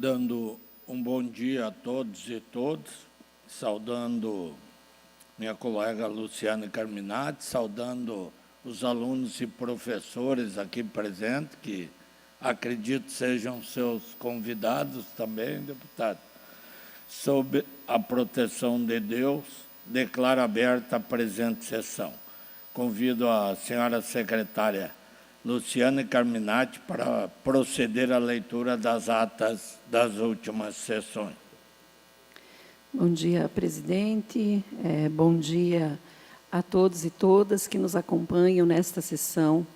dando um bom dia a todos e todas, saudando minha colega Luciane Carminati, saudando os alunos e professores aqui presentes, que acredito sejam seus convidados também, deputado. Sob a proteção de Deus, declaro aberta a presente sessão. Convido a senhora secretária Luciane Carminati para proceder à leitura das atas das últimas sessões. Bom dia, presidente. Bom dia a todos e todas que nos acompanham nesta sessão,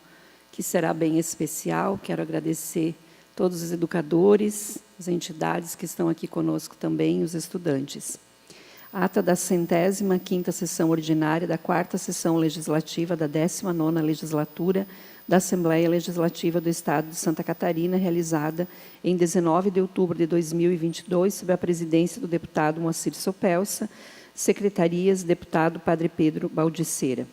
que será bem especial. Quero agradecer todos os educadores, as entidades que estão aqui conosco também, os estudantes. Ata da 105ª sessão ordinária da 4ª sessão legislativa da 19ª legislatura da Assembleia Legislativa do Estado de Santa Catarina, realizada em 19 de outubro de 2022, sob a presidência do deputado Moacir Sopelsa, secretarias, deputado Padre Pedro Baldiceira.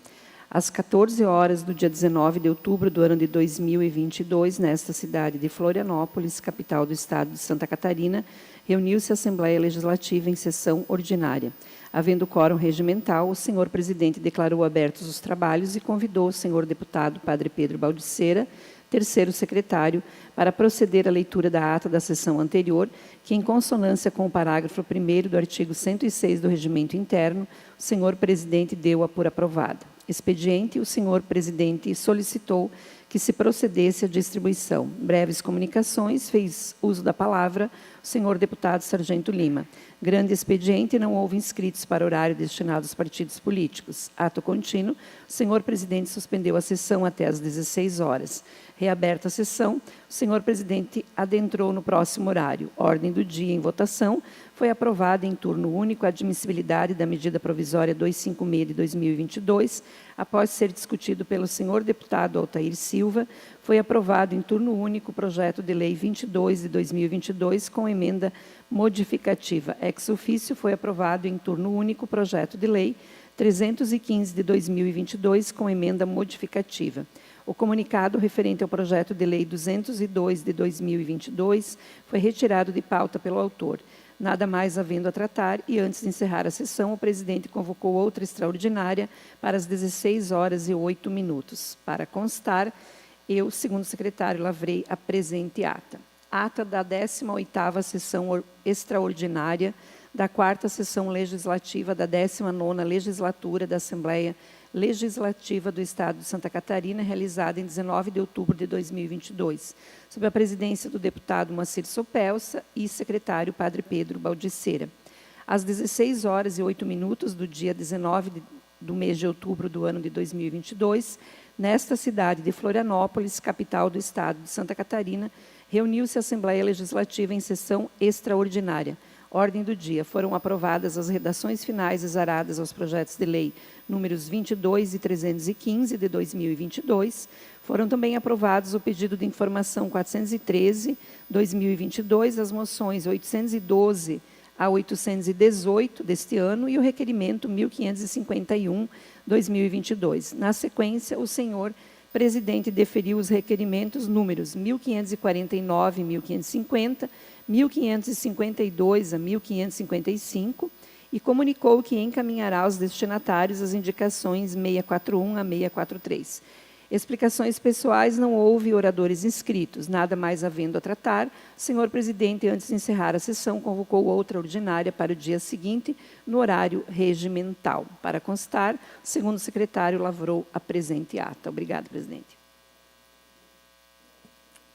Às 14 horas do dia 19 de outubro do ano de 2022, nesta cidade de Florianópolis, capital do Estado de Santa Catarina, reuniu-se a Assembleia Legislativa em sessão ordinária. Havendo quórum regimental, o senhor presidente declarou abertos os trabalhos e convidou o senhor deputado Padre Pedro Baldiceira, terceiro secretário, para proceder à leitura da ata da sessão anterior, que, em consonância com o parágrafo 1º do artigo 106 do Regimento Interno, o senhor presidente deu-a por aprovada. Expediente, o senhor presidente solicitou que se procedesse à distribuição. Breves comunicações, fez uso da palavra o senhor deputado Sargento Lima. Grande expediente, não houve inscritos para horário destinado aos partidos políticos. Ato contínuo, o senhor presidente suspendeu a sessão até às 16 horas. Reaberta a sessão, o senhor presidente adentrou no próximo horário. Ordem do dia em votação. Foi aprovada em turno único a admissibilidade da medida provisória 256 de 2022, após ser discutido pelo senhor deputado Altair Silva, foi aprovado em turno único o projeto de lei 22 de 2022 com emenda modificativa. Ex officio foi aprovado em turno único o projeto de lei 315 de 2022 com emenda modificativa. O comunicado referente ao projeto de lei 202 de 2022 foi retirado de pauta pelo autor. Nada mais havendo a tratar, e antes de encerrar a sessão, o presidente convocou outra extraordinária para as 16h08. Para constar, eu, segundo secretário, lavrei a presente ata. Ata da 18ª sessão extraordinária da 4ª sessão legislativa da 19ª legislatura da Assembleia Legislativa do Estado de Santa Catarina, realizada em 19 de outubro de 2022, sob a presidência do deputado Moacir Sopelsa e secretário Padre Pedro Baldiceira. Às 16h08 do dia 19 do mês de outubro do ano de 2022, nesta cidade de Florianópolis, capital do Estado de Santa Catarina, reuniu-se a Assembleia Legislativa em sessão extraordinária. Ordem do dia. Foram aprovadas as redações finais exaradas aos projetos de lei números 22 e 315 de 2022. Foram também aprovados o pedido de informação 413/2022, as moções 812 a 818 deste ano e o requerimento 1551/2022. Na sequência, o senhor presidente deferiu os requerimentos números 1549 e 1550, 1552 a 1555 e comunicou que encaminhará aos destinatários as indicações 641 a 643. Explicações pessoais, não houve oradores inscritos. Nada mais havendo a tratar, o senhor presidente, antes de encerrar a sessão, convocou outra ordinária para o dia seguinte, no horário regimental. Para constar, o segundo secretário lavrou a presente ata. Obrigado, presidente.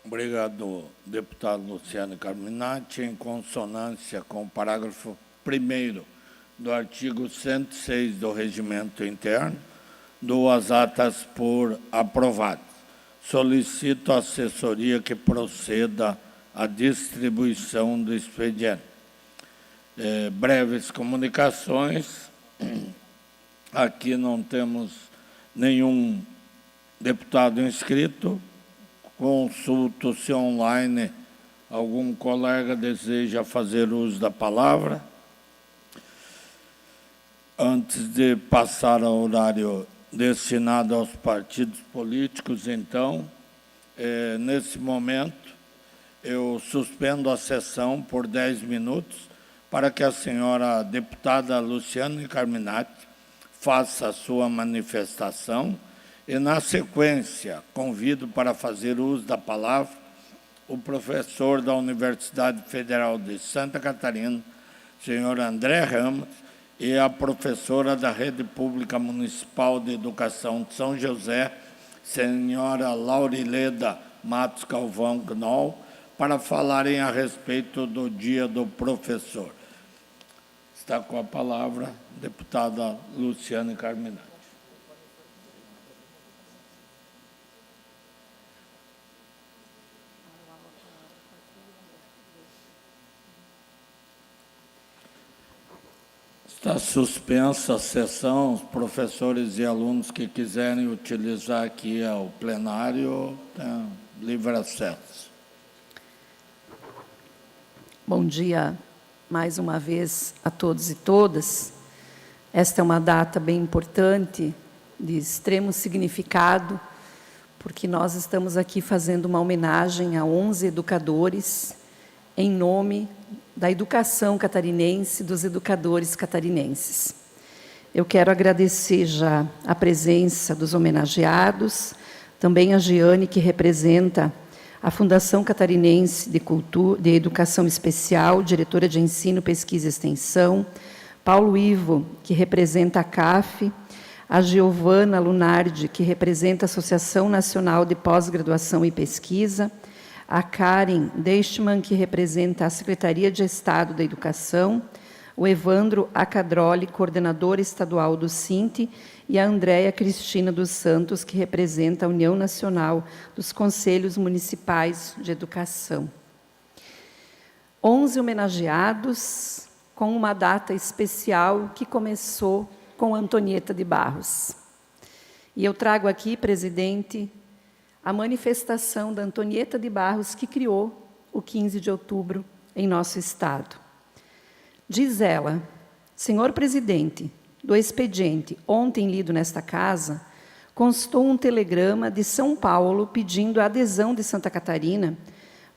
Obrigado, deputado Luciane Carminati. Em consonância com o parágrafo 1º do artigo 106 do Regimento Interno, dou as atas por aprovadas. Solicito à assessoria que proceda à distribuição do expediente. Breves comunicações. Aqui não temos nenhum deputado inscrito. Consulto se online algum colega deseja fazer uso da palavra. Antes de passar ao horário destinado aos partidos políticos, então, nesse momento, eu suspendo a sessão por 10 minutos para que a senhora deputada Luciane Carminati faça a sua manifestação e, na sequência, convido para fazer uso da palavra o professor da Universidade Federal de Santa Catarina, senhor André Ramos, e a professora da Rede Pública Municipal de Educação de São José, senhora Laurileda Matos Galvão Knoll, para falarem a respeito do Dia do Professor. Está com a palavra a deputada Luciane Carminati. Está suspensa a sessão. Os professores e alunos que quiserem utilizar aqui o plenário têm livre acesso. Bom dia mais uma vez a todos e todas. Esta é uma data bem importante, de extremo significado, porque nós estamos aqui fazendo uma homenagem a 11 educadores em nome da educação catarinense, dos educadores catarinenses. Eu quero agradecer já a presença dos homenageados, também a Giane, que representa a Fundação Catarinense de Educação Especial, diretora de Ensino, Pesquisa e Extensão, Paulo Ivo, que representa a CAF, a Giovana Lunardi, que representa a Associação Nacional de Pós-Graduação e Pesquisa, a Karen Deichmann, que representa a Secretaria de Estado da Educação, o Evandro Acadroli, coordenador estadual do SINTE, e a Andréia Cristina dos Santos, que representa a União Nacional dos Conselhos Municipais de Educação. 11 homenageados, com uma data especial que começou com Antonieta de Barros. E eu trago aqui, presidente, a manifestação da Antonieta de Barros, que criou o 15 de outubro em nosso estado. Diz ela: senhor presidente, do expediente ontem lido nesta casa, constou um telegrama de São Paulo pedindo a adesão de Santa Catarina,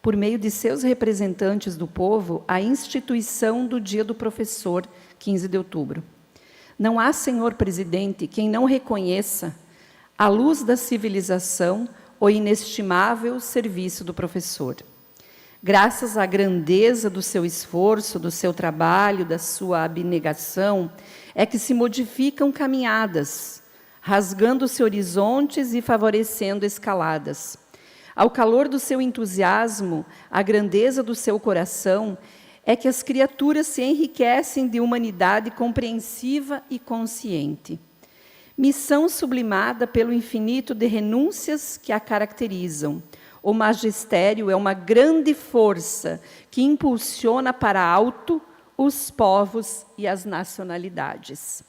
por meio de seus representantes do povo, à instituição do Dia do Professor, 15 de outubro. Não há, senhor presidente, quem não reconheça, à luz da civilização, o inestimável serviço do professor. Graças à grandeza do seu esforço, do seu trabalho, da sua abnegação, é que se modificam caminhadas, rasgando-se horizontes e favorecendo escaladas. Ao calor do seu entusiasmo, a grandeza do seu coração, é que as criaturas se enriquecem de humanidade compreensiva e consciente. Missão sublimada pelo infinito de renúncias que a caracterizam. O magistério é uma grande força que impulsiona para alto os povos e as nacionalidades.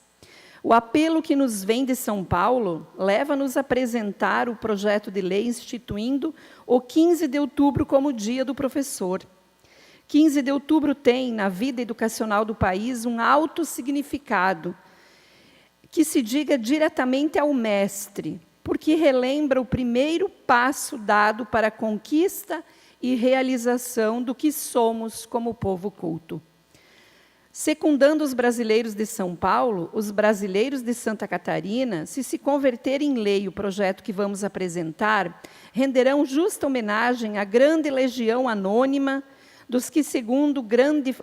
O apelo que nos vem de São Paulo leva-nos a apresentar o projeto de lei instituindo o 15 de outubro como Dia do Professor. 15 de outubro tem, na vida educacional do país, um alto significado, que se diga diretamente ao mestre, porque relembra o primeiro passo dado para a conquista e realização do que somos como povo culto. Secundando os brasileiros de São Paulo, os brasileiros de Santa Catarina, se converter em lei o projeto que vamos apresentar, renderão justa homenagem à grande legião anônima dos que, segundo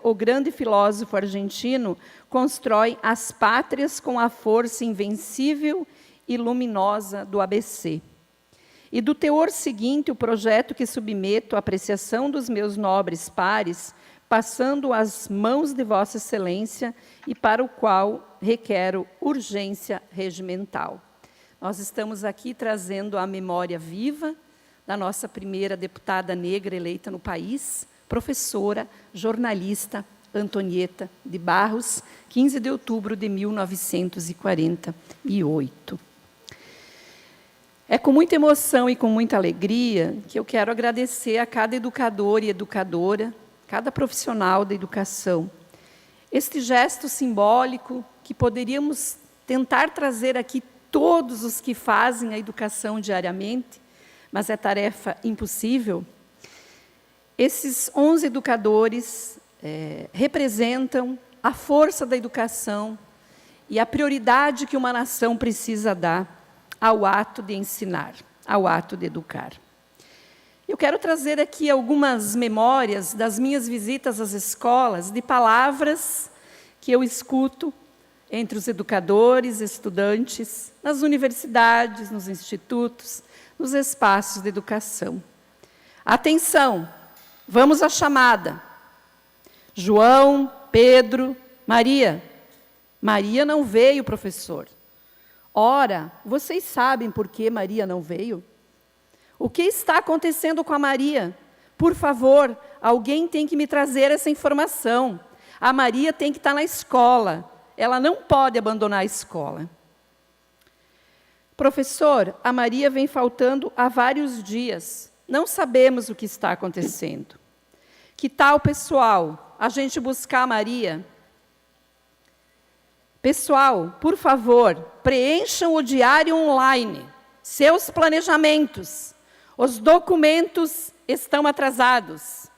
o grande filósofo argentino, constrói as pátrias com a força invencível e luminosa do ABC. E do teor seguinte, o projeto que submeto à apreciação dos meus nobres pares, passando às mãos de Vossa Excelência e para o qual requero urgência regimental. Nós estamos aqui trazendo a memória viva da nossa primeira deputada negra eleita no país, professora, jornalista, Antonieta de Barros, 15 de outubro de 1948. É com muita emoção e com muita alegria que eu quero agradecer a cada educador e educadora, cada profissional da educação. Este gesto simbólico que poderíamos tentar trazer aqui todos os que fazem a educação diariamente, mas é tarefa impossível. Esses 11 educadores representam a força da educação e a prioridade que uma nação precisa dar ao ato de ensinar, ao ato de educar. Eu quero trazer aqui algumas memórias das minhas visitas às escolas, de palavras que eu escuto entre os educadores, estudantes, nas universidades, nos institutos, nos espaços de educação. Atenção, vamos à chamada. João, Pedro, Maria. Maria não veio, professor. Ora, vocês sabem por que Maria não veio? O que está acontecendo com a Maria? Por favor, alguém tem que me trazer essa informação. A Maria tem que estar na escola. Ela não pode abandonar a escola. Professor, a Maria vem faltando há vários dias. Não sabemos o que está acontecendo. Que tal, pessoal, a gente buscar a Maria? Pessoal, por favor, preencham o diário online, seus planejamentos. Os documentos estão atrasados.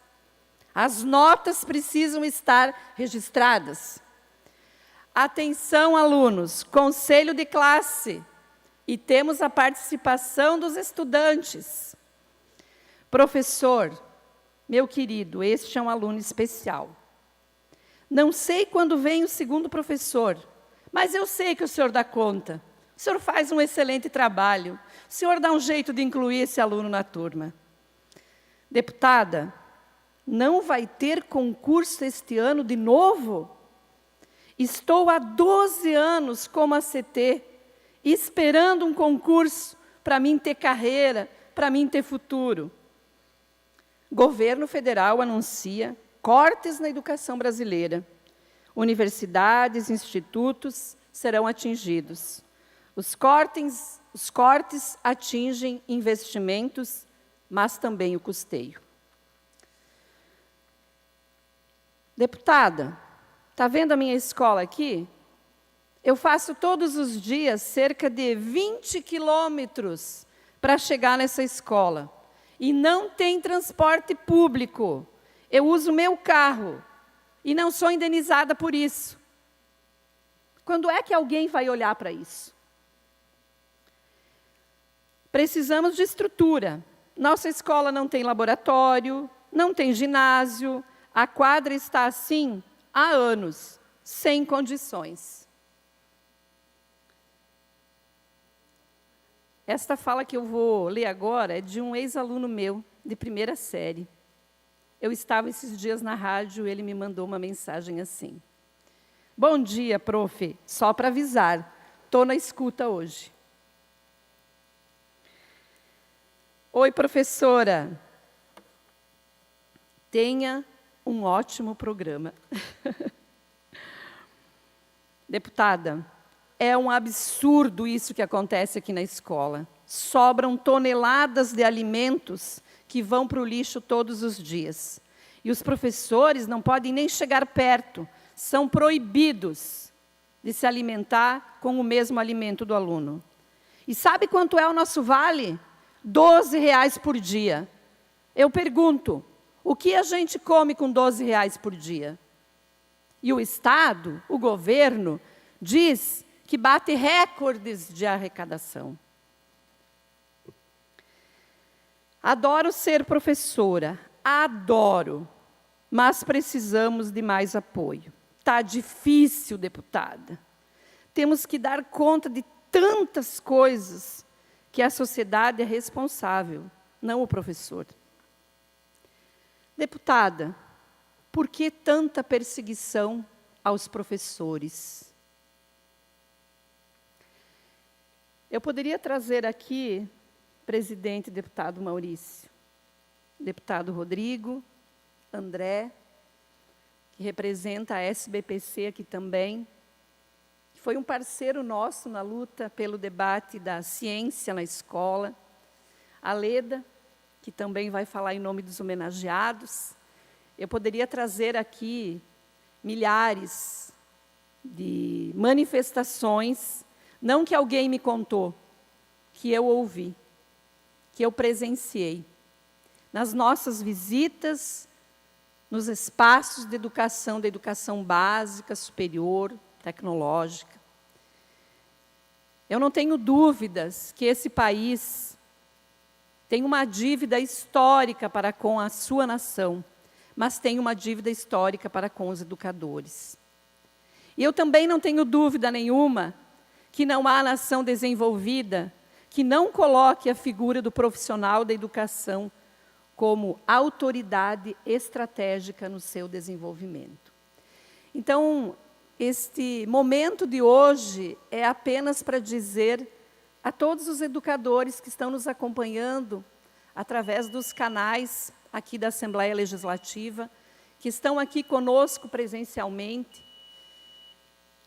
As notas precisam estar registradas. Atenção, alunos, conselho de classe. E temos a participação dos estudantes. Professor, meu querido, este é um aluno especial. Não sei quando vem o segundo professor, mas eu sei que o senhor dá conta. O senhor faz um excelente trabalho. O senhor dá um jeito de incluir esse aluno na turma. Deputada, não vai ter concurso este ano de novo? Estou há 12 anos como ACT, esperando um concurso para mim ter carreira, para mim ter futuro. Governo federal anuncia cortes na educação brasileira. Universidades, institutos serão atingidos. Os cortes atingem investimentos, mas também o custeio. Deputada, está vendo a minha escola aqui? Eu faço todos os dias cerca de 20 quilômetros para chegar nessa escola. E não tem transporte público. Eu uso meu carro e não sou indenizada por isso. Quando é que alguém vai olhar para isso? Precisamos de estrutura. Nossa escola não tem laboratório, não tem ginásio, a quadra está assim há anos, sem condições. Esta fala que eu vou ler agora é de um ex-aluno meu, de primeira série. Eu estava esses dias na rádio e ele me mandou uma mensagem assim. Bom dia, prof. Só para avisar, estou na escuta hoje. Oi, professora. Tenha um ótimo programa. Deputada, é um absurdo isso que acontece aqui na escola. Sobram toneladas de alimentos que vão para o lixo todos os dias. E os professores não podem nem chegar perto, são proibidos de se alimentar com o mesmo alimento do aluno. E sabe quanto é o nosso vale? R$12 por dia. Eu pergunto, o que a gente come com R$12 por dia? E o Estado, o governo, diz que bate recordes de arrecadação. Adoro ser professora, adoro, mas precisamos de mais apoio. Está difícil, deputada. Temos que dar conta de tantas coisas que a sociedade é responsável, não o professor. Deputada, por que tanta perseguição aos professores? Eu poderia trazer aqui, presidente, deputado Maurício, deputado Rodrigo, André, que representa a SBPC aqui também, que foi um parceiro nosso na luta pelo debate da ciência na escola, a Leda, que também vai falar em nome dos homenageados. Eu poderia trazer aqui milhares de manifestações, não que alguém me contou, que eu ouvi, que eu presenciei. nas nossas visitas, nos espaços de educação, da educação básica, superior, tecnológica. Eu não tenho dúvidas que esse país tem uma dívida histórica para com a sua nação, mas tem uma dívida histórica para com os educadores. E eu também não tenho dúvida nenhuma que não há nação desenvolvida que não coloque a figura do profissional da educação como autoridade estratégica no seu desenvolvimento. Então, este momento de hoje é apenas para dizer a todos os educadores que estão nos acompanhando através dos canais aqui da Assembleia Legislativa, que estão aqui conosco presencialmente,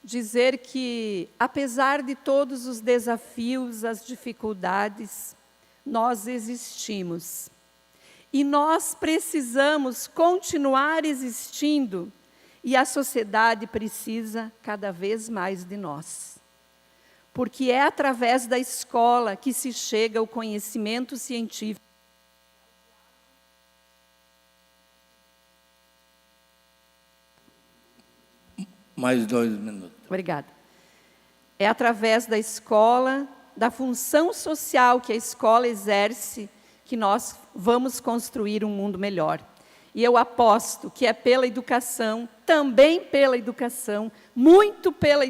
dizer que, apesar de todos os desafios, as dificuldades, nós existimos. E nós precisamos continuar existindo, e a sociedade precisa cada vez mais de nós. Porque é através da escola que se chega ao conhecimento científico. Mais 2 minutos. Obrigada. É através da escola, da função social que a escola exerce, que nós vamos construir um mundo melhor. E eu aposto que é pela educação, também pela educação, muito pela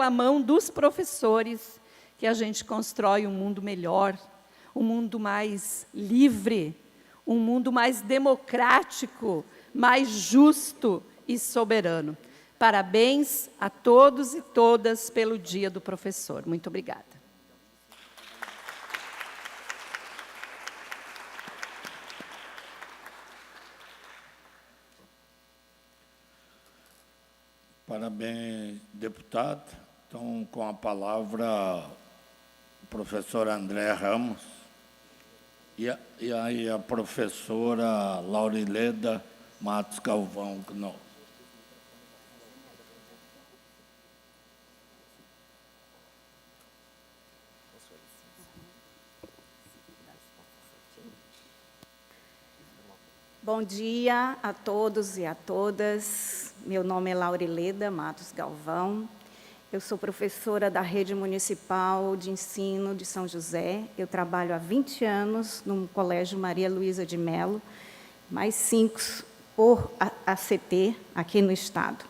mão dos professores, que a gente constrói um mundo melhor, um mundo mais livre, um mundo mais democrático, mais justo e soberano. Parabéns a todos e todas pelo Dia do Professor. Muito obrigada. Parabéns, deputado. Então, com a palavra, o professor André Ramos e aí a professora Laurileda Matos Galvão. Bom dia a todos e a todas. Meu nome é Laurileda Matos Galvão. Eu sou professora da Rede Municipal de Ensino de São José. Eu trabalho há 20 anos no Colégio Maria Luísa de Melo, mais 5 por ACT aqui no Estado.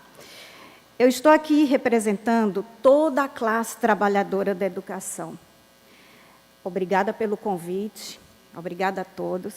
Eu estou aqui representando toda a classe trabalhadora da educação. Obrigada pelo convite, obrigada a todos.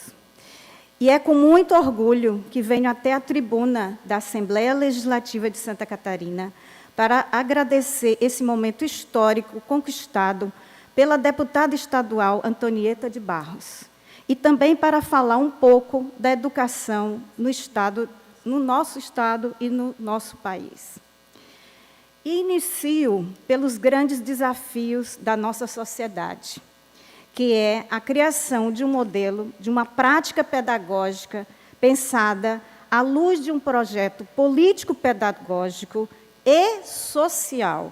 E é com muito orgulho que venho até a tribuna da Assembleia Legislativa de Santa Catarina para agradecer esse momento histórico conquistado pela deputada estadual Antonieta de Barros. E também para falar um pouco da educação no Estado, no nosso Estado e no nosso país. E inicio pelos grandes desafios da nossa sociedade, que é a criação de um modelo, de uma prática pedagógica pensada à luz de um projeto político-pedagógico e social.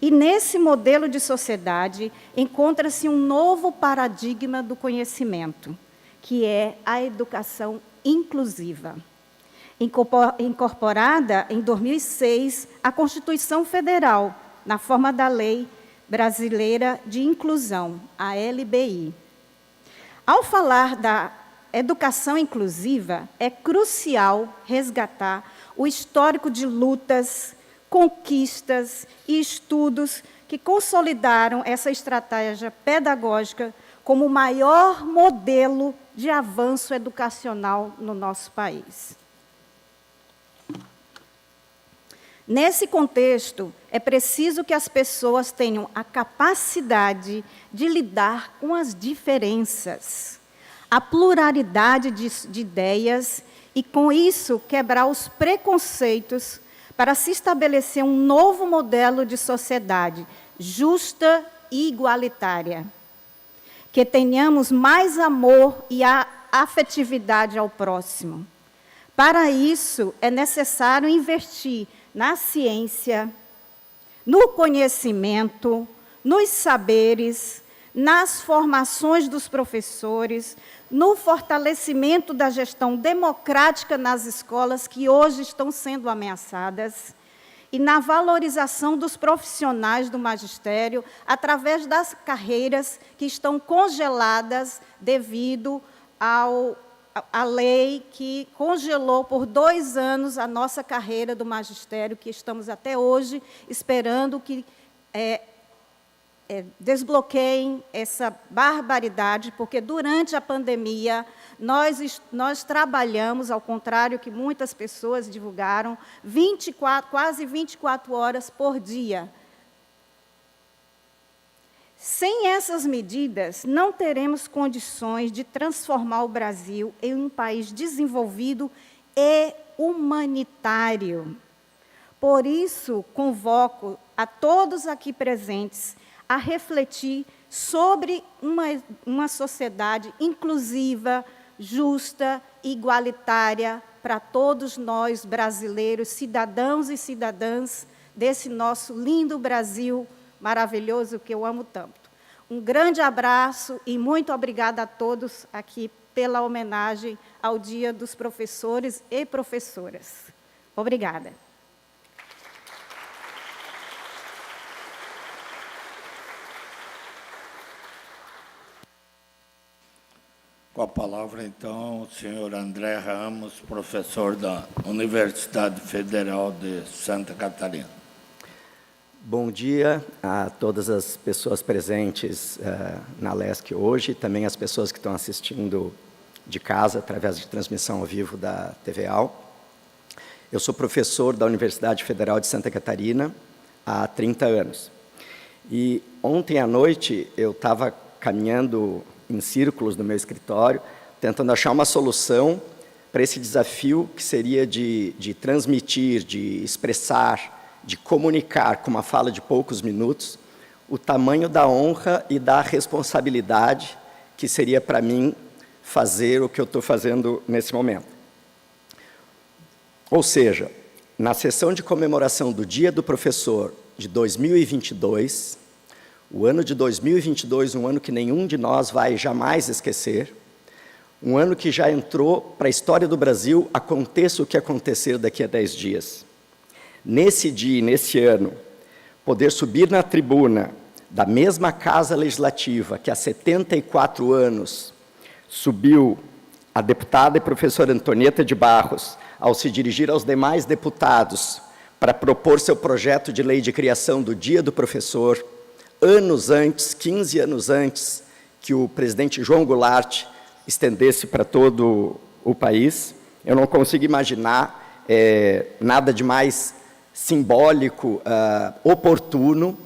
E nesse modelo de sociedade encontra-se um novo paradigma do conhecimento, que é a educação inclusiva. Incorporada em 2006 à Constituição Federal, na forma da Lei Brasileira de Inclusão, a LBI. Ao falar da educação inclusiva, é crucial resgatar o histórico de lutas, conquistas e estudos que consolidaram essa estratégia pedagógica como o maior modelo de avanço educacional no nosso país. Nesse contexto, é preciso que as pessoas tenham a capacidade de lidar com as diferenças, a pluralidade de ideias e, com isso, quebrar os preconceitos para se estabelecer um novo modelo de sociedade justa e igualitária. Que tenhamos mais amor e afetividade ao próximo. Para isso, é necessário investir na ciência, no conhecimento, nos saberes, nas formações dos professores, no fortalecimento da gestão democrática nas escolas que hoje estão sendo ameaçadas e na valorização dos profissionais do magistério através das carreiras que estão congeladas devido à lei que congelou por 2 anos a nossa carreira do magistério, que estamos até hoje esperando que desbloqueiem essa barbaridade, porque durante a pandemia nós trabalhamos, ao contrário que muitas pessoas divulgaram, quase 24 horas por dia. Sem essas medidas, não teremos condições de transformar o Brasil em um país desenvolvido e humanitário. Por isso, convoco a todos aqui presentes a refletir sobre uma sociedade inclusiva, justa, igualitária para todos nós brasileiros, cidadãos e cidadãs desse nosso lindo Brasil maravilhoso que eu amo tanto. Um grande abraço e muito obrigada a todos aqui pela homenagem ao Dia dos Professores e Professoras. Obrigada. Com a palavra, então, o senhor André Ramos, professor da Universidade Federal de Santa Catarina. Bom dia a todas as pessoas presentes na LESC hoje, e também as pessoas que estão assistindo de casa, através de transmissão ao vivo da TVA. Eu sou professor da Universidade Federal de Santa Catarina há 30 anos. E ontem à noite eu estava caminhando em círculos no meu escritório, tentando achar uma solução para esse desafio que seria de transmitir, de expressar, de comunicar com uma fala de poucos minutos, o tamanho da honra e da responsabilidade que seria para mim fazer o que eu estou fazendo nesse momento. Ou seja, na sessão de comemoração do Dia do Professor de 2022, o ano de 2022, um ano que nenhum de nós vai jamais esquecer, um ano que já entrou para a história do Brasil, aconteça o que acontecer daqui a 10 dias. Nesse dia, nesse ano, poder subir na tribuna da mesma Casa Legislativa que há 74 anos subiu a deputada e professora Antonieta de Barros ao se dirigir aos demais deputados para propor seu projeto de lei de criação do Dia do Professor, anos antes, 15 anos antes, que o presidente João Goulart estendesse para todo o país. Eu não consigo imaginar nada de mais simbólico, oportuno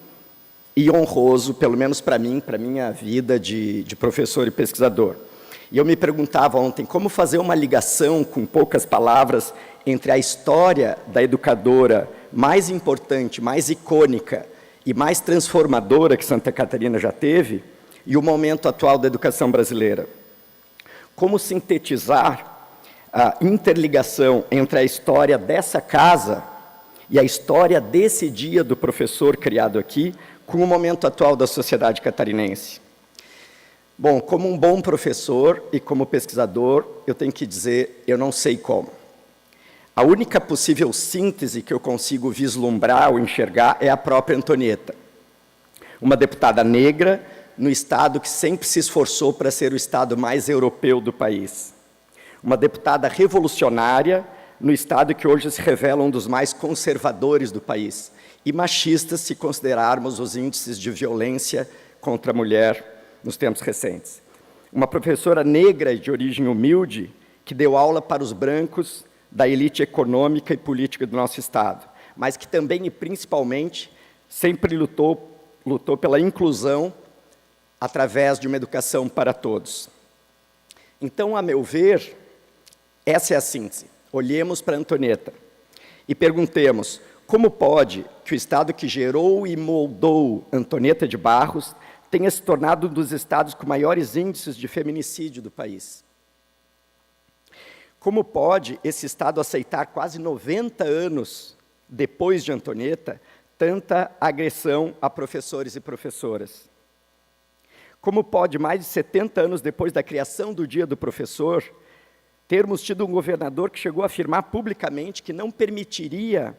e honroso, pelo menos para mim, para a minha vida de professor e pesquisador. E eu me perguntava ontem como fazer uma ligação, com poucas palavras, entre a história da educadora mais importante, mais icônica e mais transformadora que Santa Catarina já teve, e o momento atual da educação brasileira. Como sintetizar a interligação entre a história dessa casa e a história desse Dia do Professor criado aqui, com o momento atual da sociedade catarinense? Bom, como um bom professor e como pesquisador, eu tenho que dizer, eu não sei como. A única possível síntese que eu consigo vislumbrar ou enxergar é a própria Antonieta. Uma deputada negra no estado que sempre se esforçou para ser o estado mais europeu do país. Uma deputada revolucionária no estado que hoje se revela um dos mais conservadores do país. E machista, se considerarmos os índices de violência contra a mulher nos tempos recentes. Uma professora negra de origem humilde que deu aula para os brancos da elite econômica e política do nosso Estado, mas que também e principalmente sempre lutou pela inclusão através de uma educação para todos. Então, a meu ver, essa é a síntese. Olhemos para Antonieta e perguntemos como pode que o Estado que gerou e moldou Antonieta de Barros tenha se tornado um dos estados com maiores índices de feminicídio do país. Como pode esse Estado aceitar quase 90 anos depois de Antonieta tanta agressão a professores e professoras? Como pode, mais de 70 anos depois da criação do Dia do Professor, termos tido um governador que chegou a afirmar publicamente que não permitiria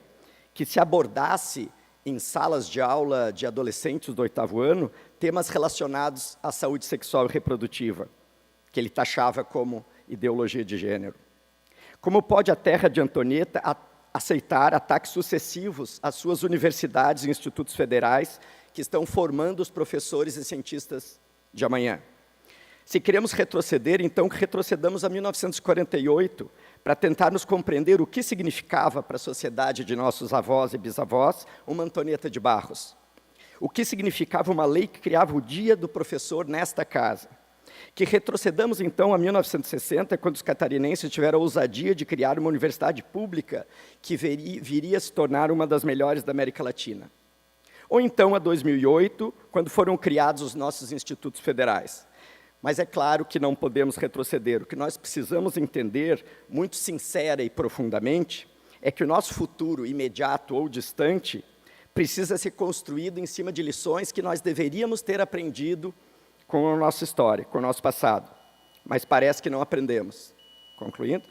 que se abordasse em salas de aula de adolescentes do 8º ano temas relacionados à saúde sexual e reprodutiva, que ele taxava como ideologia de gênero? Como pode a terra de Antonieta aceitar ataques sucessivos às suas universidades e institutos federais que estão formando os professores e cientistas de amanhã? Se queremos retroceder, então que retrocedamos a 1948 para tentarmos compreender o que significava para a sociedade de nossos avós e bisavós uma Antonieta de Barros. O que significava uma lei que criava o Dia do Professor nesta casa. Que retrocedamos, então, a 1960, quando os catarinenses tiveram a ousadia de criar uma universidade pública que viria a se tornar uma das melhores da América Latina. Ou então a 2008, quando foram criados os nossos institutos federais. Mas é claro que não podemos retroceder. O que nós precisamos entender, muito sincera e profundamente, é que o nosso futuro, imediato ou distante, precisa ser construído em cima de lições que nós deveríamos ter aprendido com a nossa história, com o nosso passado. Mas parece que não aprendemos. Concluindo?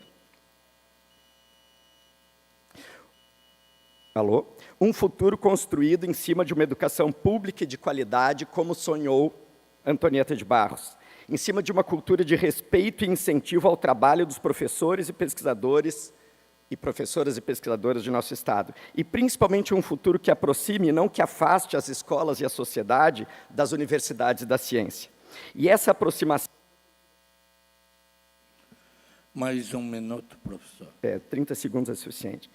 Alô? Um futuro construído em cima de uma educação pública e de qualidade, como sonhou Antonieta de Barros. Em cima de uma cultura de respeito e incentivo ao trabalho dos professores e pesquisadores e professoras e pesquisadoras de nosso Estado. E, principalmente, um futuro que aproxime e não que afaste as escolas e a sociedade das universidades e da ciência. E essa aproximação... Mais um minuto, professor. 30 segundos é suficiente.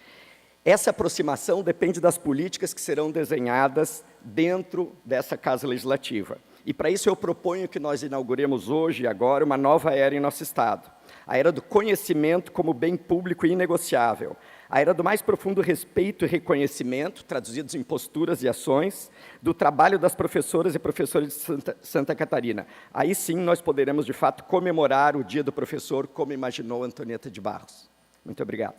Essa aproximação depende das políticas que serão desenhadas dentro dessa Casa Legislativa. E, para isso, eu proponho que nós inauguremos hoje e agora uma nova era em nosso Estado. A era do conhecimento como bem público e inegociável. A era do mais profundo respeito e reconhecimento, traduzidos em posturas e ações, do trabalho das professoras e professores de Santa Catarina. Aí sim nós poderemos, de fato, comemorar o Dia do Professor, como imaginou Antonieta de Barros. Muito obrigado.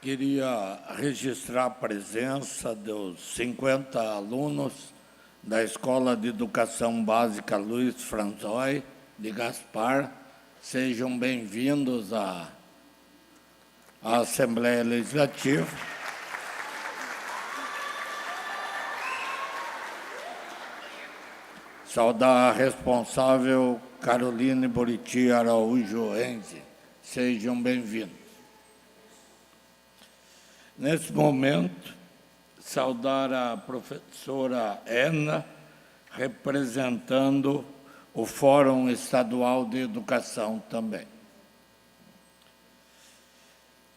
Queria registrar a presença dos 50 alunos da Escola de Educação Básica Luiz Franzói, de Gaspar. Sejam bem-vindos à Assembleia Legislativa. Saudar a responsável Caroline Buriti Araújo Enze. Sejam bem-vindos. Nesse momento, saudar a professora Ana, representando o Fórum Estadual de Educação também.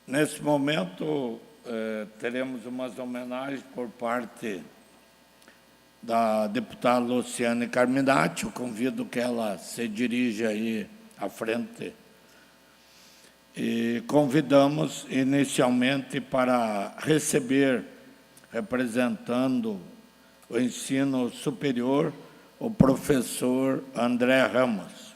Nesse momento, teremos umas homenagens por parte da deputada Luciane Carminati. Eu convido que ela se dirija aí à frente. E convidamos inicialmente para receber, representando o ensino superior, o professor André Ramos.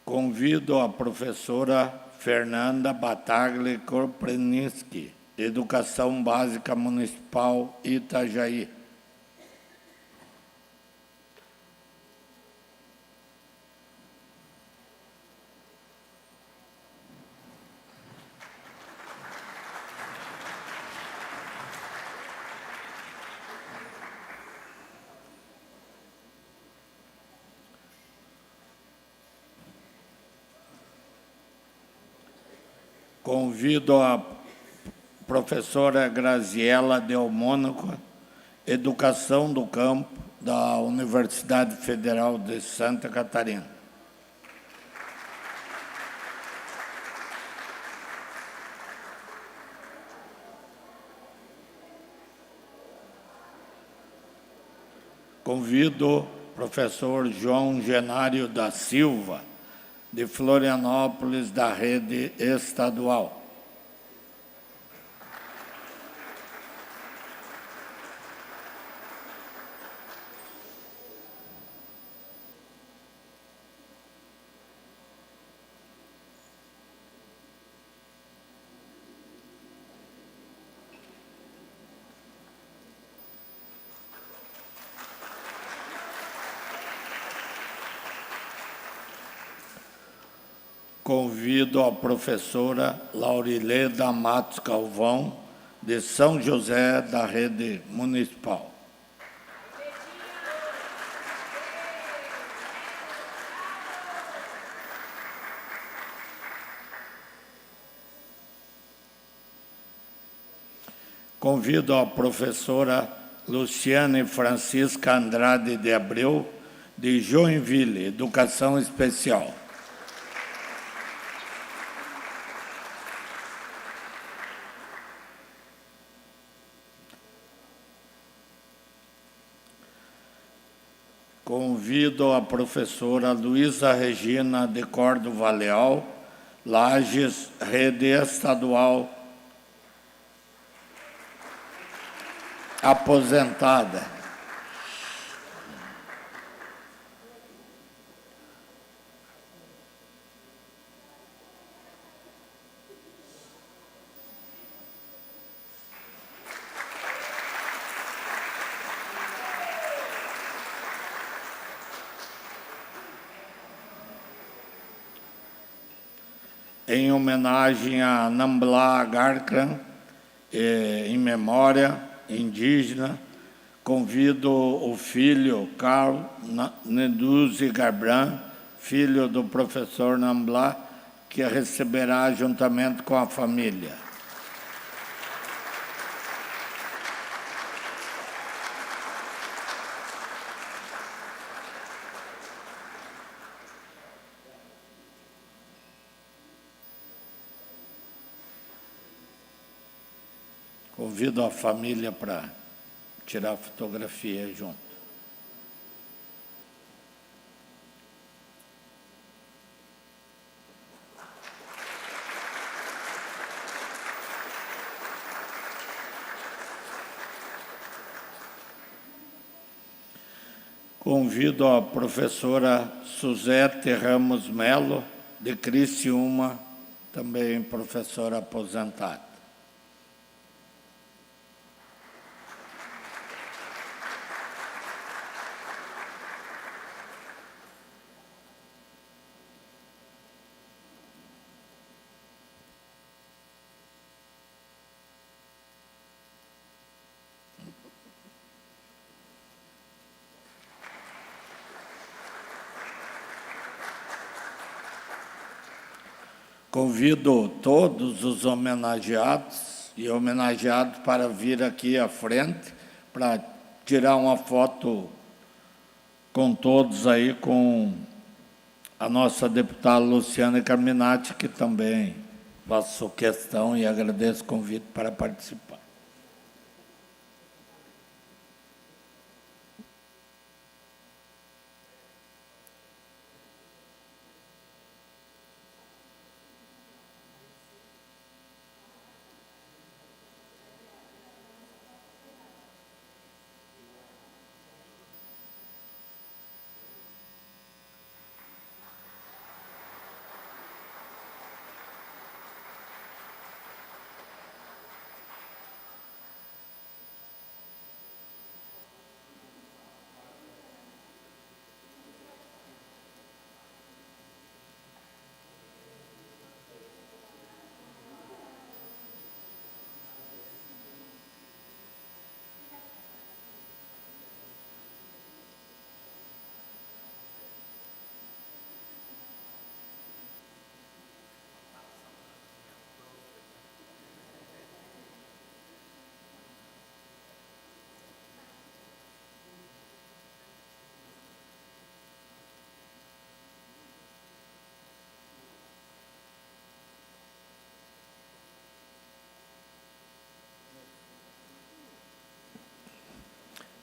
Convido a professora Fernanda Bataglia Korpreninski, Educação Básica Municipal Itajaí. Convido a professora Graziela Del Mônaco, Educação do Campo, da Universidade Federal de Santa Catarina. Convido o professor João Genário da Silva, de Florianópolis, da rede estadual. Convido a professora Laurileda Matos Galvão, de São José, da rede municipal. Convido a professora Luciane Francisca Andrade de Abreu, de Joinville, Educação Especial. Convido a professora Luísa Regina de Córdova Leal, Lages, rede estadual, aposentada. Em homenagem a Nambla Garkran, em memória indígena, convido o filho Carl Neduzi Garbran, filho do professor Nambla, que receberá juntamente com a família. Convido a família para tirar fotografia junto. Convido a professora Suzete Ramos Melo, de Criciúma, também professora aposentada. Convido todos os homenageados e homenageados para vir aqui à frente para tirar uma foto com todos aí, com a nossa deputada Luciane Carminati, que também faço questão e agradeço o convite para participar.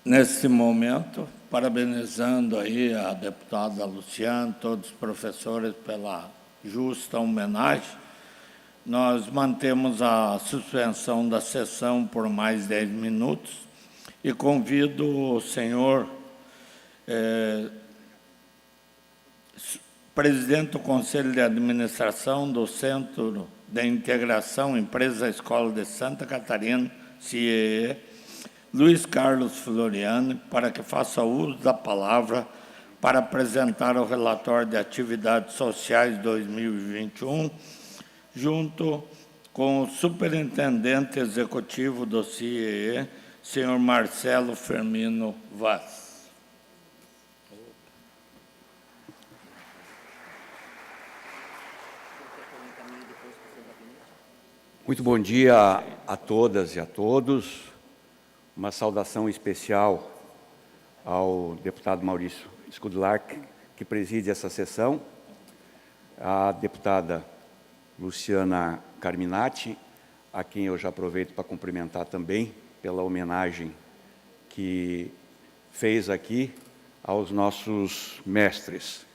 Nesse momento, parabenizando aí a deputada Luciana, todos os professores pela justa homenagem. Nós mantemos a suspensão da sessão por mais 10 minutos e convido o senhor presidente do Conselho de Administração do Centro de Integração Empresa Escola de Santa Catarina, CIEE, Luiz Carlos Floriani, para que faça uso da palavra para apresentar o relatório de atividades sociais 2021, junto com o superintendente executivo do CIEE, senhor Marcelo Firmino Vaz. Muito bom dia a todas e a todos. Uma saudação especial ao deputado Maurício Scudlark, que preside essa sessão, à deputada Luciana Carminati, a quem eu já aproveito para cumprimentar também pela homenagem que fez aqui aos nossos mestres.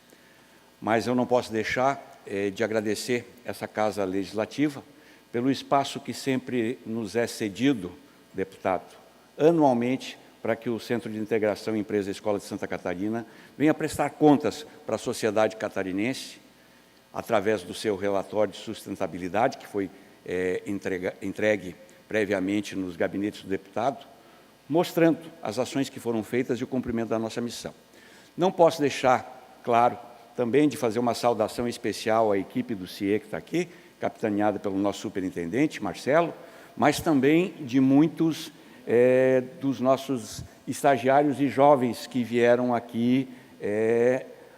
Mas eu não posso deixar de agradecer essa Casa Legislativa pelo espaço que sempre nos é cedido, deputado, anualmente, para que o Centro de Integração Empresa Escola de Santa Catarina venha prestar contas para a sociedade catarinense, através do seu relatório de sustentabilidade, que foi entregue previamente nos gabinetes do deputado, mostrando as ações que foram feitas e o cumprimento da nossa missão. Não posso deixar, claro, também de fazer uma saudação especial à equipe do CIE que está aqui, capitaneada pelo nosso superintendente, Marcelo, mas também de muitos dos nossos estagiários e jovens que vieram aqui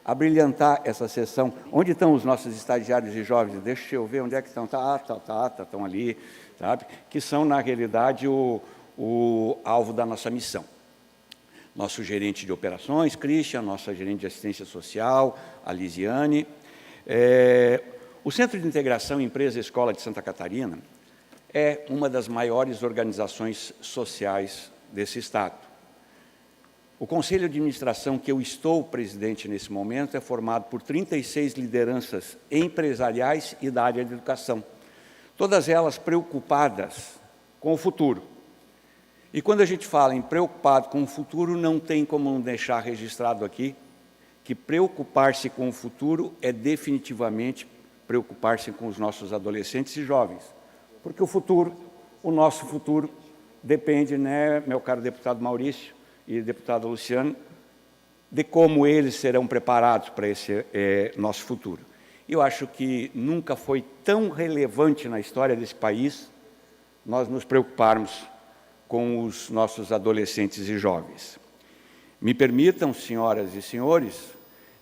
abrilhantar essa sessão. Onde estão os nossos estagiários e jovens? Deixa eu ver onde é que estão. Estão ali, sabe? Que são, na realidade, o alvo da nossa missão. Nosso gerente de operações, Christian, nossa gerente de assistência social, a Lisiane. O Centro de Integração Empresa Escola de Santa Catarina é uma das maiores organizações sociais desse Estado. O Conselho de Administração, que eu estou presidente nesse momento, é formado por 36 lideranças empresariais e da área de educação, todas elas preocupadas com o futuro. E quando a gente fala em preocupado com o futuro, não tem como não deixar registrado aqui que preocupar-se com o futuro é definitivamente preocupar-se com os nossos adolescentes e jovens, porque o futuro, o nosso futuro, depende, né, meu caro deputado Maurício e deputada Luciana, de como eles serão preparados para esse nosso futuro. Eu acho que nunca foi tão relevante na história desse país nós nos preocuparmos com os nossos adolescentes e jovens. Me permitam, senhoras e senhores,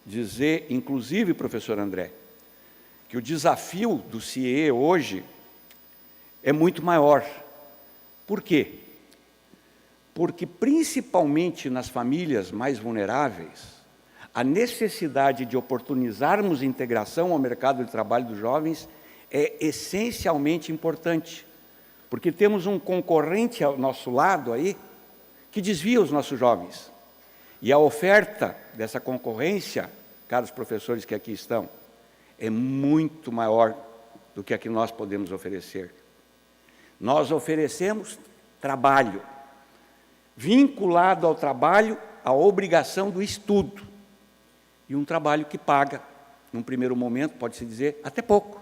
dizer, inclusive, professor André, que o desafio do CIE hoje é muito maior. Por quê? Porque, principalmente nas famílias mais vulneráveis, a necessidade de oportunizarmos integração ao mercado de trabalho dos jovens é essencialmente importante, porque temos um concorrente ao nosso lado aí que desvia os nossos jovens. E a oferta dessa concorrência, caros professores que aqui estão, é muito maior do que a que nós podemos oferecer. Nós oferecemos trabalho, vinculado ao trabalho, a obrigação do estudo, e um trabalho que paga, num primeiro momento, pode-se dizer, até pouco.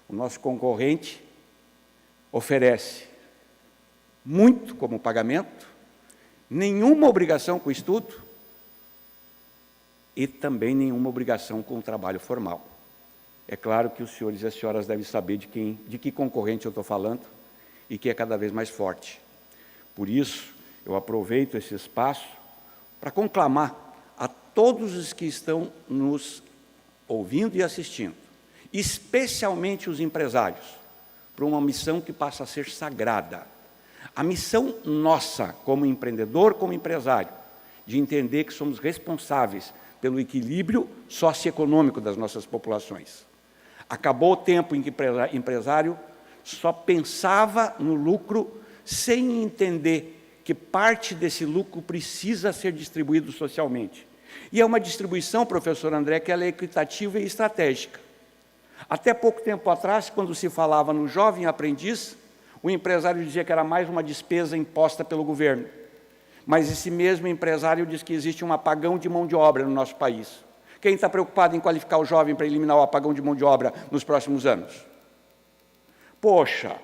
O nosso concorrente oferece muito como pagamento, nenhuma obrigação com o estudo, e também nenhuma obrigação com o trabalho formal. É claro que os senhores e as senhoras devem saber de que concorrente eu estou falando e que é cada vez mais forte. Por isso, eu aproveito esse espaço para conclamar a todos os que estão nos ouvindo e assistindo, especialmente os empresários, para uma missão que passa a ser sagrada. A missão nossa, como empreendedor, como empresário, de entender que somos responsáveis pelo equilíbrio socioeconômico das nossas populações. Acabou o tempo em que empresário só pensava no lucro sem entender que parte desse lucro precisa ser distribuído socialmente. E é uma distribuição, professor André, que ela é equitativa e estratégica. Até pouco tempo atrás, quando se falava no jovem aprendiz, o empresário dizia que era mais uma despesa imposta pelo governo. Mas esse mesmo empresário diz que existe um apagão de mão de obra no nosso país. Quem está preocupado em qualificar o jovem para eliminar o apagão de mão de obra nos próximos anos? Poxa,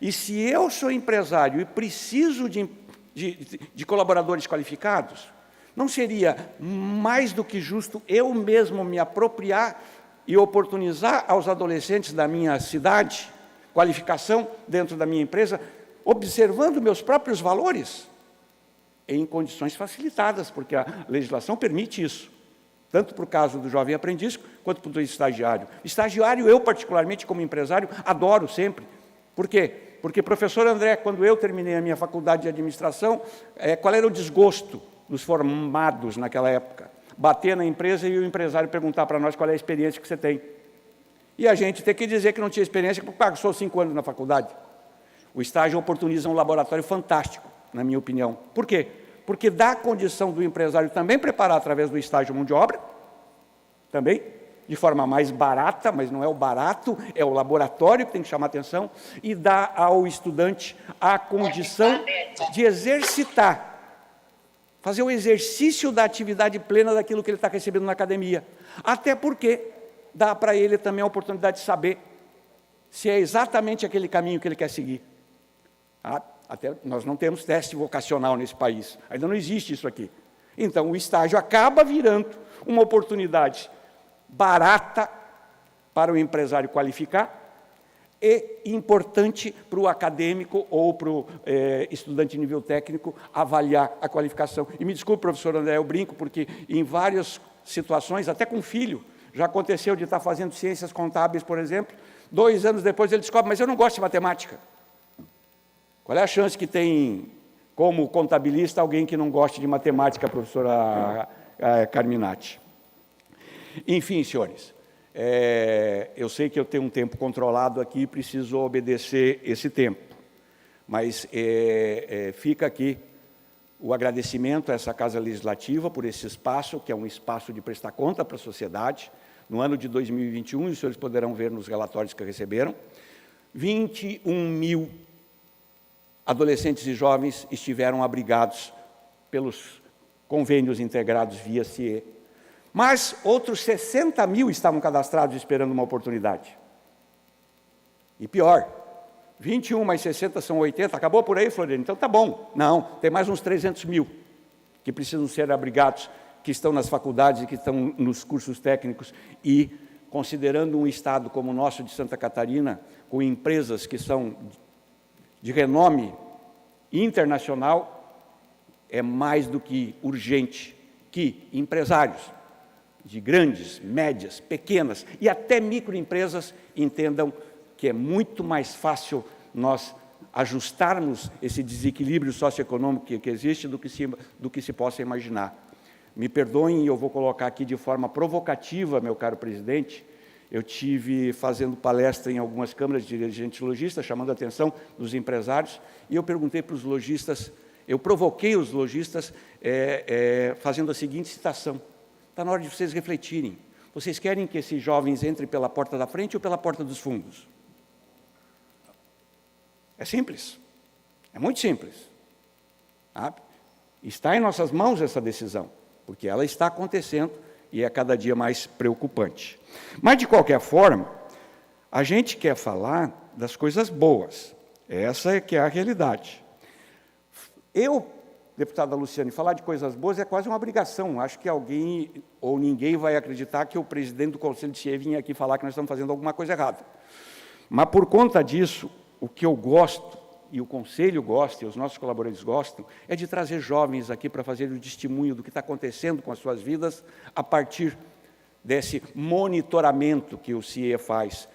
e se eu sou empresário e preciso de colaboradores qualificados, não seria mais do que justo eu mesmo me apropriar e oportunizar aos adolescentes da minha cidade qualificação dentro da minha empresa, observando meus próprios valores, em condições facilitadas, porque a legislação permite isso, tanto para o caso do jovem aprendiz, quanto para o do estagiário. Estagiário, eu particularmente, como empresário, adoro sempre. Por quê? Porque, professor André, quando eu terminei a minha faculdade de administração, qual era o desgosto dos formados naquela época? Bater na empresa e o empresário perguntar para nós qual é a experiência que você tem. E a gente ter que dizer que não tinha experiência porque passou 5 anos na faculdade. O estágio oportuniza um laboratório fantástico, na minha opinião. Por quê? Porque dá a condição do empresário também preparar através do estágio mão de obra, também, de forma mais barata, mas não é o barato, é o laboratório que tem que chamar atenção, e dá ao estudante a condição de exercitar, fazer o exercício da atividade plena daquilo que ele está recebendo na academia. Até porque dá para ele também a oportunidade de saber se é exatamente aquele caminho que ele quer seguir. Até nós não temos teste vocacional nesse país, ainda não existe isso aqui. Então, o estágio acaba virando uma oportunidade barata para o empresário qualificar e importante para o acadêmico ou para o estudante de nível técnico avaliar a qualificação. E me desculpe, professor André, eu brinco, porque em várias situações, até com filho, já aconteceu de estar fazendo ciências contábeis, por exemplo, 2 anos depois ele descobre, mas eu não gosto de matemática. Qual é a chance que tem, como contabilista, alguém que não goste de matemática, professora Carminati? Enfim, senhores, eu sei que eu tenho um tempo controlado aqui e preciso obedecer esse tempo, mas fica aqui o agradecimento a essa Casa Legislativa por esse espaço, que é um espaço de prestar conta para a sociedade. No ano de 2021, os senhores poderão ver nos relatórios que receberam, 21 mil adolescentes e jovens estiveram abrigados pelos convênios integrados via CIE. Mas outros 60 mil estavam cadastrados esperando uma oportunidade. E pior, 21 mais 60 são 80, acabou por aí, Floriano? Então tá bom. Não, tem mais uns 300 mil que precisam ser abrigados, que estão nas faculdades e que estão nos cursos técnicos. E, considerando um estado como o nosso de Santa Catarina, com empresas que são de renome internacional, é mais do que urgente que empresários de grandes, médias, pequenas e até microempresas entendam que é muito mais fácil nós ajustarmos esse desequilíbrio socioeconômico que existe do que se possa imaginar. Me perdoem, eu vou colocar aqui de forma provocativa, meu caro presidente. Eu tive fazendo palestra em algumas câmaras de dirigentes lojistas, chamando a atenção dos empresários, e eu perguntei para os lojistas, eu provoquei os lojistas fazendo a seguinte citação: está na hora de vocês refletirem, vocês querem que esses jovens entrem pela porta da frente ou pela porta dos fundos? É simples, é muito simples. Sabe? Está em nossas mãos essa decisão, porque ela está acontecendo e é cada dia mais preocupante. Mas, de qualquer forma, a gente quer falar das coisas boas. Essa é que é a realidade. Eu, deputada Luciane, falar de coisas boas é quase uma obrigação. Acho que alguém ou ninguém vai acreditar que o presidente do Conselho de CIE vinha aqui falar que nós estamos fazendo alguma coisa errada. Mas, por conta disso, o que eu gosto, e o Conselho gosta, e os nossos colaboradores gostam, é de trazer jovens aqui para fazer o testemunho do que está acontecendo com as suas vidas a partir desse monitoramento que o CIE faz.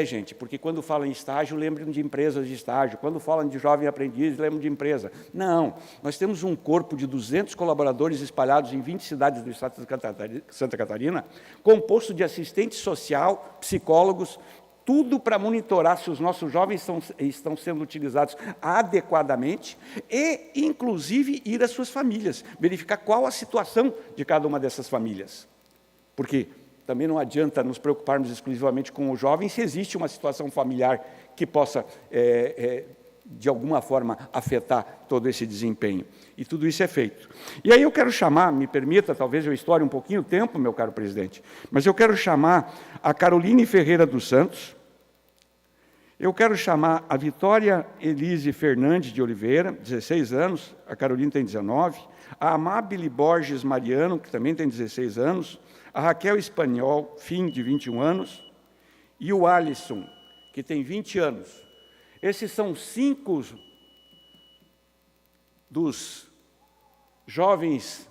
Gente, porque quando falam em estágio, lembram de empresas de estágio. Quando falam de jovem aprendiz, lembram de empresa. Não, nós temos um corpo de 200 colaboradores espalhados em 20 cidades do estado de Santa Catarina, composto de assistente social, psicólogos, tudo para monitorar se os nossos jovens estão sendo utilizados adequadamente e, inclusive, ir às suas famílias, verificar qual a situação de cada uma dessas famílias. Porque também não adianta nos preocuparmos exclusivamente com o jovem se existe uma situação familiar que possa, de alguma forma, afetar todo esse desempenho. E tudo isso é feito. E aí eu quero chamar, me permita, talvez eu estoure um pouquinho o tempo, meu caro presidente, mas eu quero chamar a Caroline Ferreira dos Santos, eu quero chamar a Vitória Elise Fernandes de Oliveira, 16 anos, a Caroline tem 19, a Amabile Borges Mariano, que também tem 16 anos, a Raquel Espanhol, Fim, de 21 anos, e o Alisson, que tem 20 anos. Esses são 5 dos jovens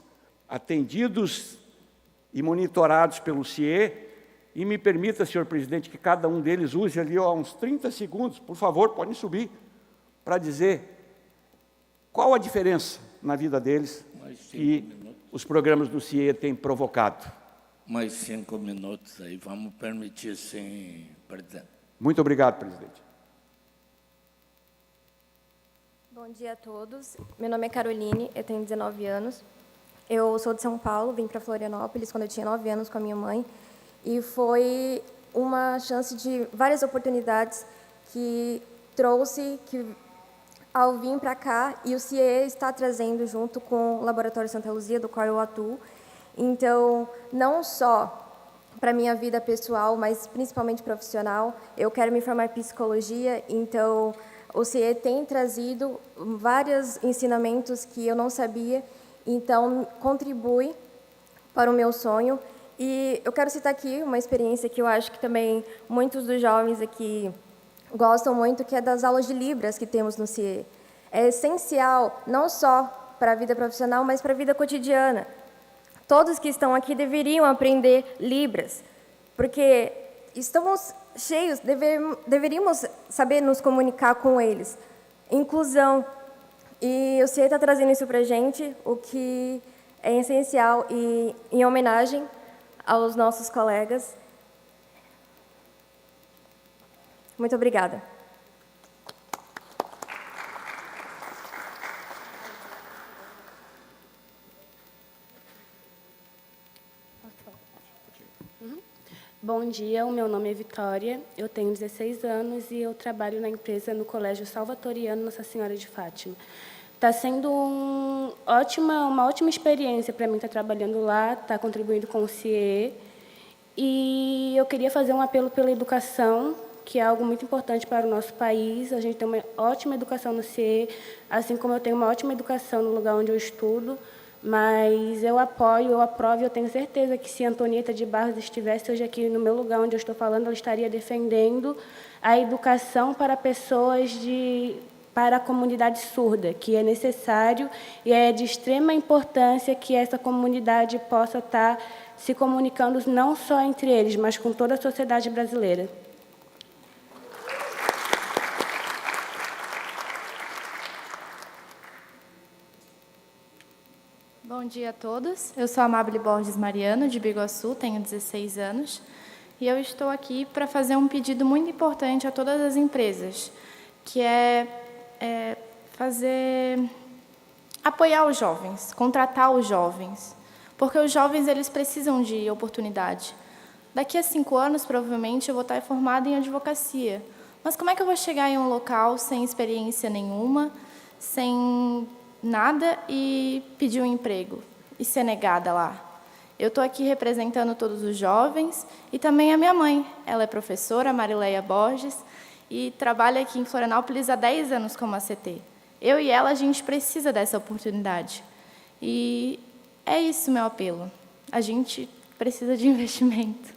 atendidos e monitorados pelo CIE, e me permita, senhor presidente, que cada um deles use ali uns 30 segundos, por favor, podem subir, para dizer qual a diferença na vida deles que os programas do CIE têm provocado. Mais 5 minutos aí, vamos permitir, sim, presidente. Muito obrigado, presidente. Bom dia a todos. Meu nome é Caroline, eu tenho 19 anos. Eu sou de São Paulo, vim para Florianópolis quando eu tinha 9 anos com a minha mãe. E foi uma chance de várias oportunidades que trouxe, que ao vir para cá, e o CIE está trazendo junto com o Laboratório Santa Luzia, do qual eu atuo. Então, não só para a minha vida pessoal, mas principalmente profissional, eu quero me formar em psicologia, então o CIE tem trazido vários ensinamentos que eu não sabia, então contribui para o meu sonho. E eu quero citar aqui uma experiência que eu acho que também muitos dos jovens aqui gostam muito, que é das aulas de Libras que temos no CIE. É essencial, não só para a vida profissional, mas para a vida cotidiana. Todos que estão aqui deveriam aprender Libras, porque estamos cheios, deveríamos saber nos comunicar com eles. Inclusão. E o CIE está trazendo isso para a gente, o que é essencial, e em homenagem aos nossos colegas. Muito obrigada. Bom dia, o meu nome é Vitória, eu tenho 16 anos e eu trabalho na empresa no Colégio Salvatoriano Nossa Senhora de Fátima. Está sendo uma ótima experiência para mim estar trabalhando lá, estar contribuindo com o CIE. E eu queria fazer um apelo pela educação, que é algo muito importante para o nosso país. A gente tem uma ótima educação no CIE, assim como eu tenho uma ótima educação no lugar onde eu estudo. Mas eu apoio, eu aprovo, eu tenho certeza que se Antonieta de Barros estivesse hoje aqui no meu lugar onde eu estou falando, ela estaria defendendo a educação para pessoas para a comunidade surda, que é necessário e é de extrema importância que essa comunidade possa estar se comunicando não só entre eles, mas com toda a sociedade brasileira. Bom dia a todos. Eu sou a Amabile Borges Mariano, de Biguaçu, tenho 16 anos, e eu estou aqui para fazer um pedido muito importante a todas as empresas, que é apoiar os jovens, contratar os jovens, porque os jovens eles precisam de oportunidade. Daqui a 5 anos, provavelmente, eu vou estar formada em advocacia, mas como é que eu vou chegar em um local sem experiência nenhuma, sem nada e pedir um emprego e ser negada lá? Eu estou aqui representando todos os jovens e também a minha mãe. Ela é professora, Marileia Borges, e trabalha aqui em Florianópolis há 10 anos como ACT. Eu e ela, a gente precisa dessa oportunidade. E é isso meu apelo. A gente precisa de investimento.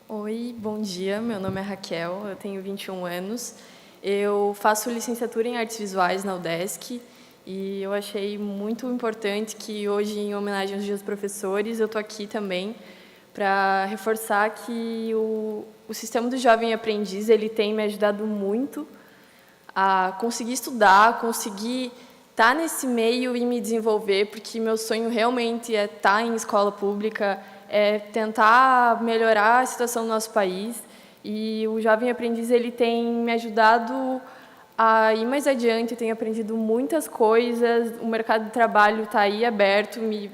Oi, bom dia. Meu nome é Raquel, eu tenho 21 anos. Eu faço licenciatura em Artes Visuais na UDESC e eu achei muito importante que hoje, em homenagem aos Dias dos Professores, eu estou aqui também para reforçar que o sistema do Jovem Aprendiz ele tem me ajudado muito a conseguir estudar, conseguir estar nesse meio e me desenvolver, porque meu sonho realmente é estar em escola pública, é tentar melhorar a situação do nosso país. E o Jovem Aprendiz ele tem me ajudado a ir mais adiante, eu tenho aprendido muitas coisas, o mercado de trabalho está aí aberto, me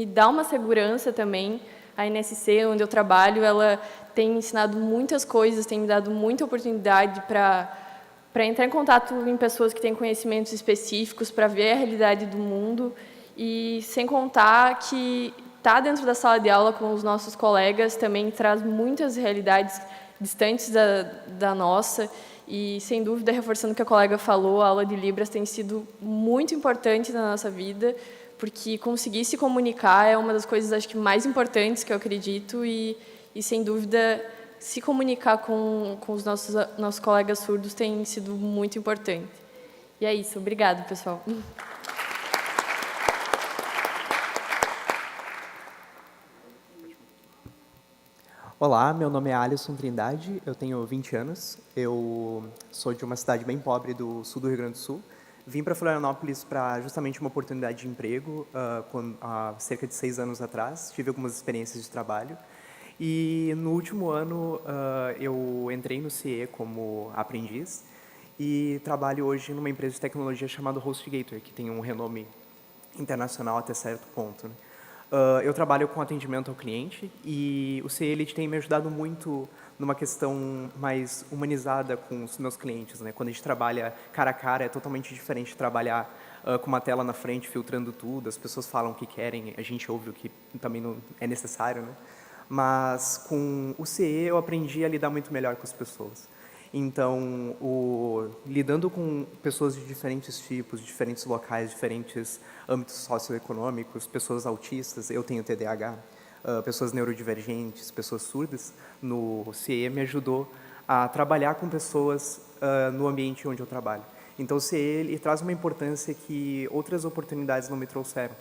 dá uma segurança também. A NSC, onde eu trabalho, ela tem me ensinado muitas coisas, tem me dado muita oportunidade para entrar em contato com pessoas que têm conhecimentos específicos, para ver a realidade do mundo, e sem contar que estar dentro da sala de aula com os nossos colegas também traz muitas realidades distantes da nossa, e, sem dúvida, reforçando o que a colega falou, a aula de Libras tem sido muito importante na nossa vida, porque conseguir se comunicar é uma das coisas, acho que, mais importantes que eu acredito, e sem dúvida, se comunicar com os nossos colegas surdos tem sido muito importante. E é isso. Obrigada, pessoal. Olá, meu nome é Alisson Trindade, eu tenho 20 anos, eu sou de uma cidade bem pobre do sul do Rio Grande do Sul. Vim para Florianópolis para justamente uma oportunidade de emprego há cerca de 6 anos atrás. Tive algumas experiências de trabalho. E no último ano eu entrei no CIE como aprendiz e trabalho hoje numa empresa de tecnologia chamada HostGator, que tem um renome internacional até certo ponto, né? Eu trabalho com atendimento ao cliente e o CIE ele tem me ajudado muito numa questão mais humanizada com os meus clientes, né? Quando a gente trabalha cara a cara, é totalmente diferente de trabalhar com uma tela na frente, filtrando tudo, as pessoas falam o que querem, a gente ouve o que também não é necessário, né? Mas com o CE eu aprendi a lidar muito melhor com as pessoas. Então, lidando com pessoas de diferentes tipos, de diferentes locais, diferentes âmbitos socioeconômicos, pessoas autistas, eu tenho TDAH, pessoas neurodivergentes, pessoas surdas, no CE me ajudou a trabalhar com pessoas no ambiente onde eu trabalho. Então, o CE ele traz uma importância que outras oportunidades não me trouxeram.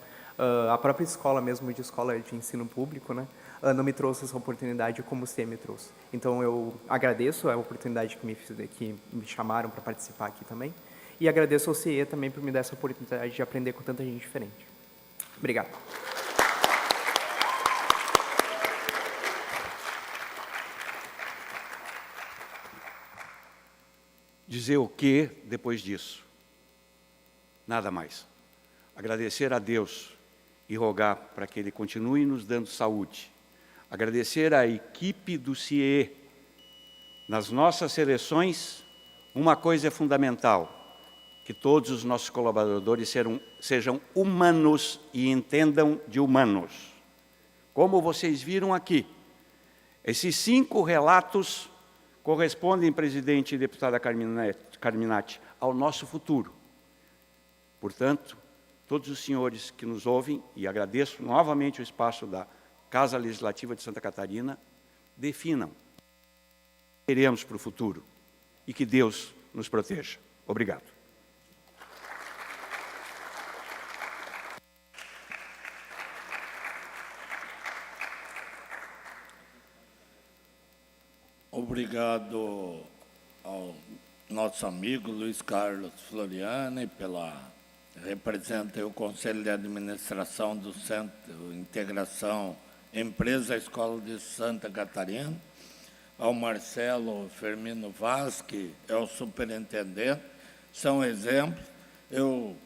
A própria escola mesmo, de escola de ensino público, né, não me trouxe essa oportunidade como o CE me trouxe. Então, eu agradeço a oportunidade que me chamaram para participar aqui também, e agradeço ao CE também por me dar essa oportunidade de aprender com tanta gente diferente. Obrigado. Dizer o que depois disso? Nada mais. Agradecer a Deus e rogar para que Ele continue nos dando saúde. Agradecer à equipe do CIE. Nas nossas seleções, uma coisa é fundamental, que todos os nossos colaboradores sejam humanos e entendam de humanos. Como vocês viram aqui, esses 5 relatos correspondem, presidente e deputada Carminati, ao nosso futuro. Portanto, todos os senhores que nos ouvem, e agradeço novamente o espaço da Casa Legislativa de Santa Catarina, definam o que queremos para o futuro e que Deus nos proteja. Obrigado. Obrigado ao nosso amigo Luiz Carlos Floriani representa o Conselho de Administração do Centro Integração Empresa Escola de Santa Catarina, ao Marcelo Fermino Vaz, que é o superintendente, são exemplos. Eu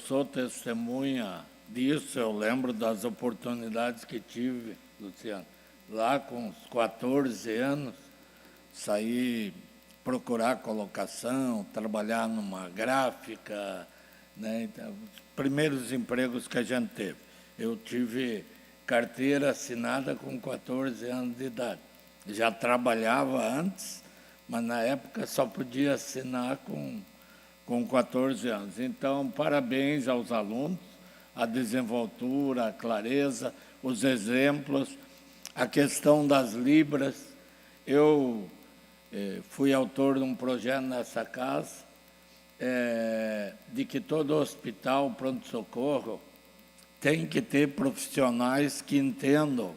sou testemunha disso, eu lembro das oportunidades que tive, Luciano, lá com os 14 anos, saí procurar colocação, trabalhar numa gráfica, né? Então, os primeiros empregos que a gente teve. Eu tive carteira assinada com 14 anos de idade. Já trabalhava antes, mas na época só podia assinar com 14 anos. Então, parabéns aos alunos, a desenvoltura, a clareza, os exemplos, a questão das libras. Eu fui autor de um projeto nessa casa, de que todo hospital, pronto-socorro, tem que ter profissionais que entendam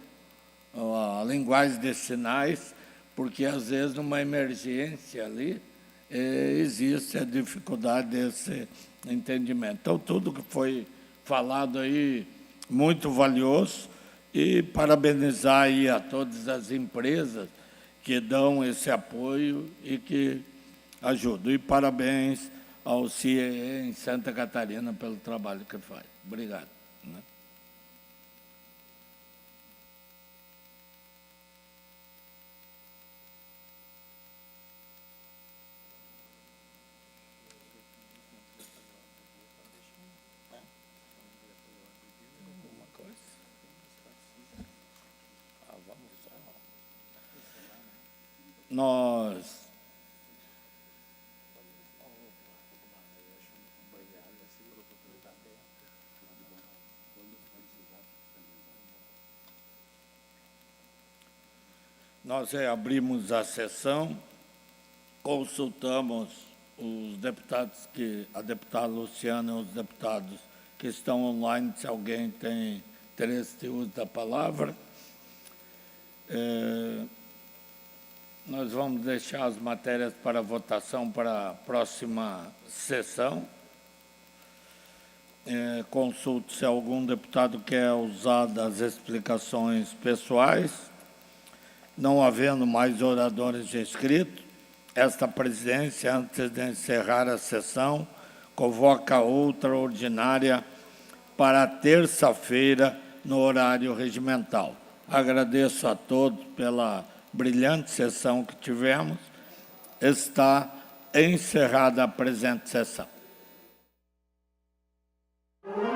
a linguagem de sinais, porque, às vezes, numa emergência ali, existe a dificuldade desse entendimento. Então, tudo que foi falado aí, muito valioso, e parabenizar aí a todas as empresas que dão esse apoio e que ajudam. E parabéns ao CIE em Santa Catarina pelo trabalho que faz. Obrigado. Nós abrimos a sessão, consultamos os deputados, a deputada Luciana e os deputados que estão online, se alguém tem interesse de uso da palavra. Nós vamos deixar as matérias para votação para a próxima sessão. Consulto se algum deputado quer usar das explicações pessoais. Não havendo mais oradores inscritos, esta presidência, antes de encerrar a sessão, convoca outra ordinária para terça-feira, no horário regimental. Agradeço a todos pela brilhante sessão que tivemos. Está encerrada a presente sessão.